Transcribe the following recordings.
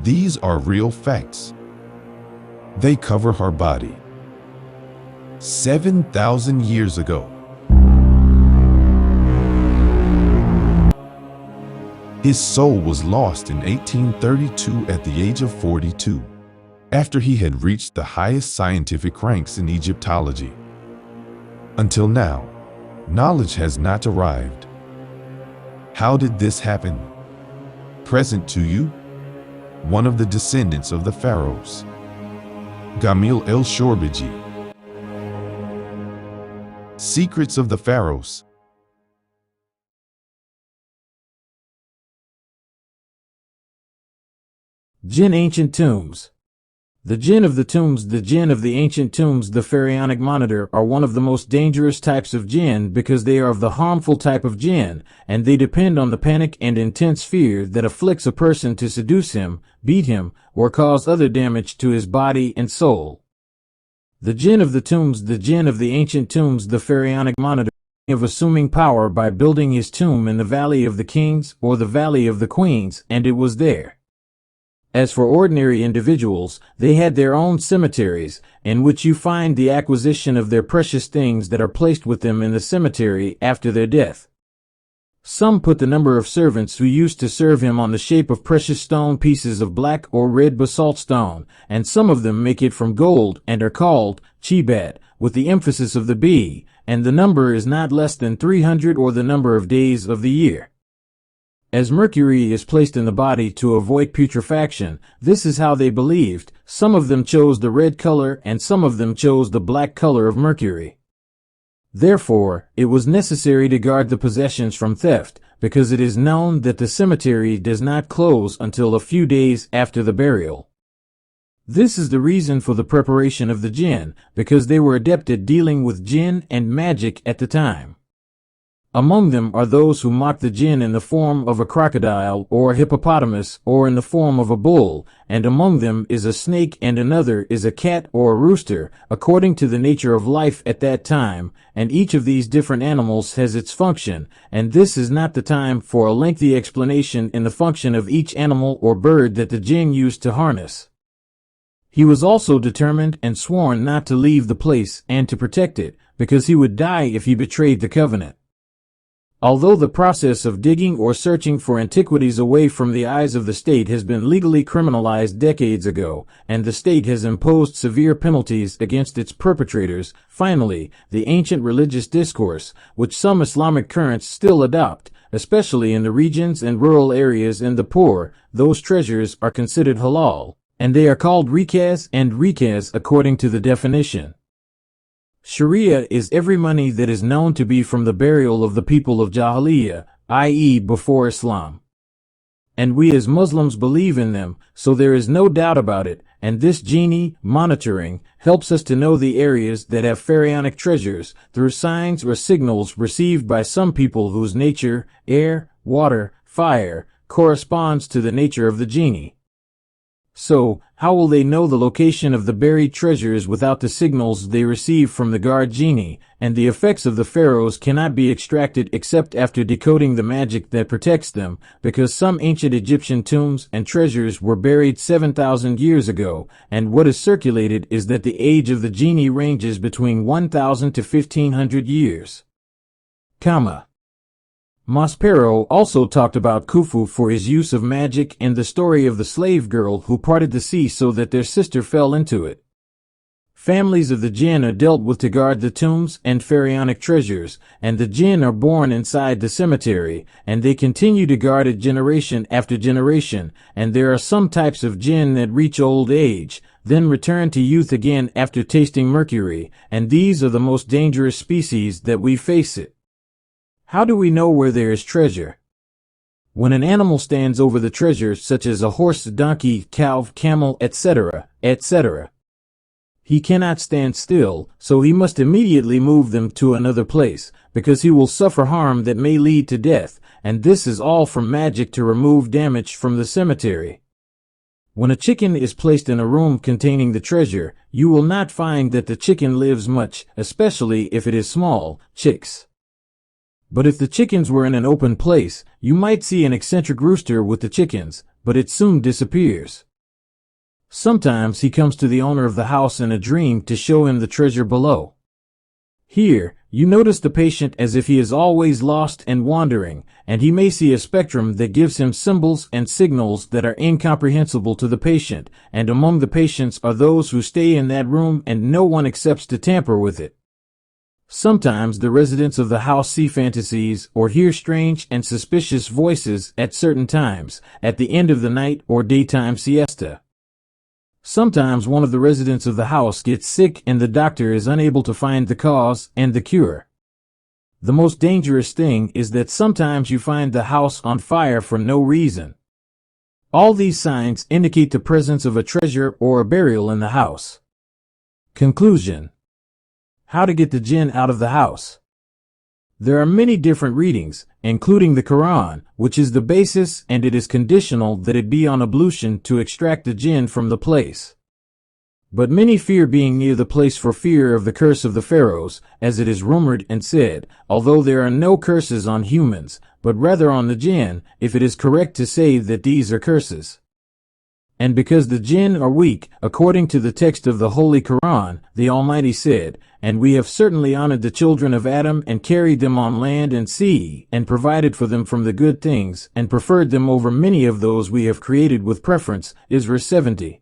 These are real facts. They cover her body. 7,000 years ago. His soul was lost in 1832 at the age of 42, after he had reached the highest scientific ranks in Egyptology. Until now, knowledge has not arrived. How did this happen? Present to you, one of the descendants of the Pharaohs, Gamil el-Shorbiji. Secrets of the Pharaohs. Jinn ancient tombs. The jinn of the tombs, the jinn of the ancient tombs, the Pharaonic Monitor, are one of the most dangerous types of jinn because they are of the harmful type of jinn, and they depend on the panic and intense fear that afflicts a person to seduce him, beat him, or cause other damage to his body and soul. The jinn of the tombs, the jinn of the ancient tombs, the Pharaonic Monitor, of assuming power by building his tomb in the Valley of the Kings or the Valley of the Queens, and it was there. As for ordinary individuals, they had their own cemeteries, in which you find the acquisition of their precious things that are placed with them in the cemetery after their death. Some put the number of servants who used to serve him on the shape of precious stone pieces of black or red basalt stone, and some of them make it from gold and are called chibat, with the emphasis of the B, and the number is not less than 300 or the number of days of the year. As mercury is placed in the body to avoid putrefaction, this is how they believed. Some of them chose the red color and some of them chose the black color of mercury. Therefore, it was necessary to guard the possessions from theft, because it is known that the cemetery does not close until a few days after the burial. This is the reason for the preparation of the jinn, because they were adept at dealing with jinn and magic at the time. Among them are those who mock the jinn in the form of a crocodile or a hippopotamus or in the form of a bull, and among them is a snake and another is a cat or a rooster, according to the nature of life at that time, and each of these different animals has its function, and this is not the time for a lengthy explanation in the function of each animal or bird that the jinn used to harness. He was also determined and sworn not to leave the place and to protect it, because he would die if he betrayed the covenant. Although the process of digging or searching for antiquities away from the eyes of the state has been legally criminalized decades ago, and the state has imposed severe penalties against its perpetrators, finally, the ancient religious discourse, which some Islamic currents still adopt, especially in the regions and rural areas and the poor, those treasures are considered halal, and they are called rikaz and rikaz according to the definition. Sharia is every money that is known to be from the burial of the people of Jahiliyyah, i.e. before Islam. And we as Muslims believe in them, so there is no doubt about it, and this genie monitoring helps us to know the areas that have pharaonic treasures through signs or signals received by some people whose nature, air, water, fire, corresponds to the nature of the genie. So, how will they know the location of the buried treasures without the signals they receive from the guard genie, and the effects of the pharaohs cannot be extracted except after decoding the magic that protects them, because some ancient Egyptian tombs and treasures were buried 7,000 years ago, and what is circulated is that the age of the genie ranges between 1,000 to 1,500 years. Maspero also talked about Khufu for his use of magic and the story of the slave girl who parted the sea so that their sister fell into it. Families of the jinn are dealt with to guard the tombs and pharaonic treasures, and the jinn are born inside the cemetery, and they continue to guard it generation after generation, and there are some types of jinn that reach old age, then return to youth again after tasting mercury, and these are the most dangerous species that we face it. How do we know where there is treasure? When an animal stands over the treasure, such as a horse, donkey, cow, camel, etc., etc., he cannot stand still, so he must immediately move them to another place, because he will suffer harm that may lead to death, and this is all from magic to remove damage from the cemetery. When a chicken is placed in a room containing the treasure, you will not find that the chicken lives much, especially if it is small, chicks. But if the chickens were in an open place, you might see an eccentric rooster with the chickens, but it soon disappears. Sometimes he comes to the owner of the house in a dream to show him the treasure below. Here, you notice the patient as if he is always lost and wandering, and he may see a spectrum that gives him symbols and signals that are incomprehensible to the patient, and among the patients are those who stay in that room and no one accepts to tamper with it. Sometimes the residents of the house see fantasies or hear strange and suspicious voices at certain times, at the end of the night or daytime siesta. Sometimes one of the residents of the house gets sick and the doctor is unable to find the cause and the cure. The most dangerous thing is that sometimes you find the house on fire for no reason. All these signs indicate the presence of a treasure or a burial in the house. Conclusion: how to get the jinn out of the house. There are many different readings, including the Quran, which is the basis, and it is conditional that it be on ablution to extract the jinn from the place. But many fear being near the place for fear of the curse of the Pharaohs, as it is rumored and said, although there are no curses on humans, but rather on the jinn, if it is correct to say that these are curses. And because the jinn are weak, according to the text of the Holy Quran, the Almighty said, "And we have certainly honored the children of Adam and carried them on land and sea, and provided for them from the good things, and preferred them over many of those we have created with preference." Isra 70.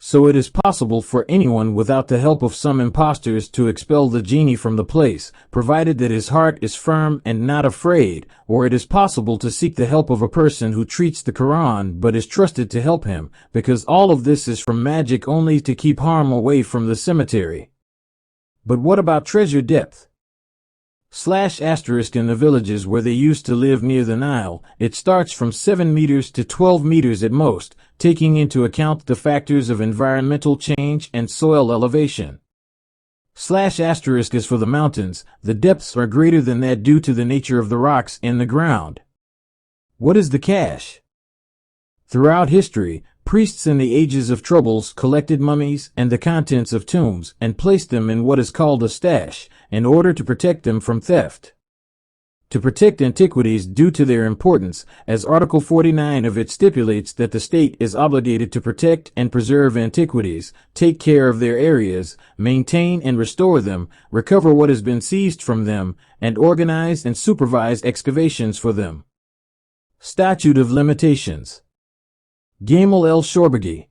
So it is possible for anyone without the help of some impostors to expel the genie from the place, provided that his heart is firm and not afraid, or it is possible to seek the help of a person who treats the Quran but is trusted to help him, because all of this is from magic only to keep harm away from the cemetery. But what about treasure depth? ** In the villages where they used to live near the Nile, it starts from 7 meters to 12 meters at most, taking into account the factors of environmental change and soil elevation. ** As for the mountains, the depths are greater than that due to the nature of the rocks in the ground. What is the cache? Throughout history, priests in the ages of troubles collected mummies and the contents of tombs and placed them in what is called a stash, in order to protect them from theft. To protect antiquities due to their importance, as Article 49 of it stipulates that the state is obligated to protect and preserve antiquities, take care of their areas, maintain and restore them, recover what has been seized from them, and organize and supervise excavations for them. Statute of Limitations. Gamal el Shorbagi.